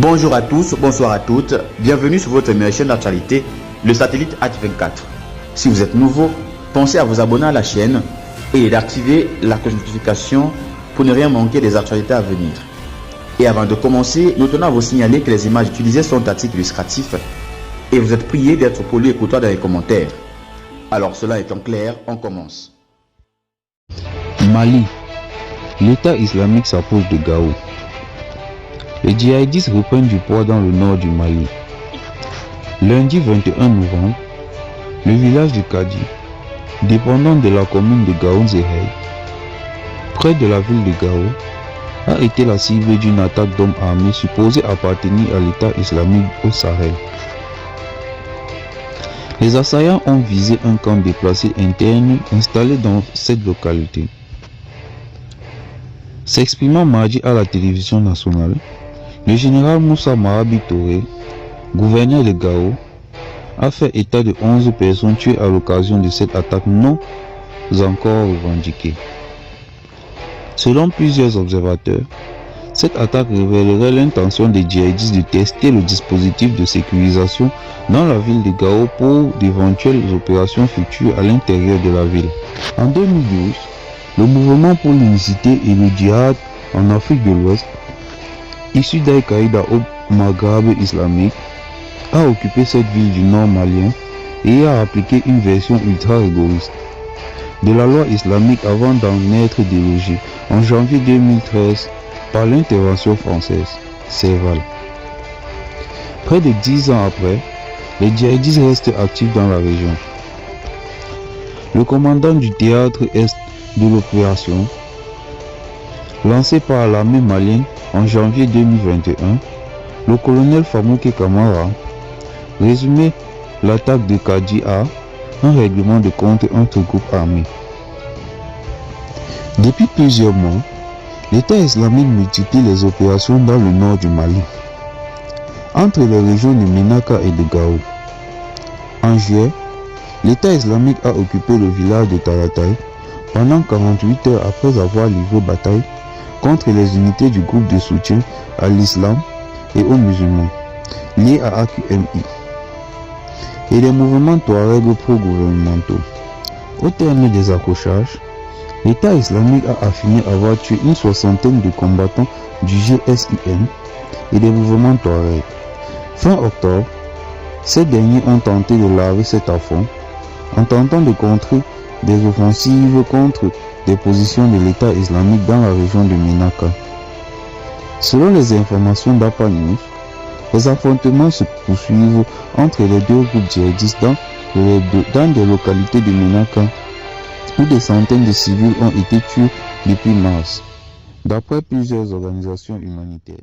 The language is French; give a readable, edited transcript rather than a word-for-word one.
Bonjour à tous, bonsoir à toutes, bienvenue sur votre meilleure chaîne d'actualité, le satellite H24. Si vous êtes nouveau, pensez à vous abonner à la chaîne et d'activer la cloche de notification pour ne rien manquer des actualités à venir. Et avant de commencer, nous tenons à vous signaler que les images utilisées sont à titre illustratif et vous êtes priés d'être poli et courtois dans les commentaires. Alors cela étant clair, on commence. Mali, l'État islamique s'approche de Gao. Les djihadistes reprennent du poids dans le nord du Mali. Lundi 21 novembre, le village de Kadi, dépendant de la commune de Gao-Zehei, près de la ville de Gao, a été la cible d'une attaque d'hommes armés supposés appartenir à l'État islamique au Sahel. Les assaillants ont visé un camp déplacé interne installé dans cette localité. S'exprimant mardi à la télévision nationale, le général Moussa Mahabi Touré, gouverneur de Gao, a fait état de 11 personnes tuées à l'occasion de cette attaque non encore revendiquée. Selon plusieurs observateurs, cette attaque révélerait l'intention des djihadistes de tester le dispositif de sécurisation dans la ville de Gao pour d'éventuelles opérations futures à l'intérieur de la ville. En 2012, le mouvement pour l'unicité et le djihad en Afrique de l'Ouest, issu d'Al-Qaïda au Maghreb islamique, a occupé cette ville du nord malien et a appliqué une version ultra-rigoriste de la loi islamique avant d'en être délogé en janvier 2013 par l'intervention française, Serval. Près de 10 ans après, les djihadistes restent actifs dans la région. Le commandant du théâtre est de l'opération, lancé par l'armée malienne en janvier 2021, le colonel Famouké Kamara, résumait l'attaque de Kadi à un règlement de compte entre groupes armés. Depuis plusieurs mois, l'État islamique multiplie les opérations dans le nord du Mali, entre les régions de Ménaka et de Gao. En juillet, l'État islamique a occupé le village de Taratai pendant 48 heures après avoir livré bataille contre les unités du groupe de soutien à l'islam et aux musulmans, liés à AQMI, et les mouvements Touareg pro-gouvernementaux. Au terme des accrochages, l'État islamique a affirmé avoir tué une soixantaine de combattants du GSIM et des mouvements Touareg. Fin octobre, ces derniers ont tenté de laver cet affront en tentant de contrer des offensives contre des positions de l'État islamique dans la région de Ménaka. Selon les informations d'APA News, les affrontements se poursuivent entre les deux groupes djihadistes dans des localités de Ménaka où des centaines de civils ont été tués depuis mars, d'après plusieurs organisations humanitaires.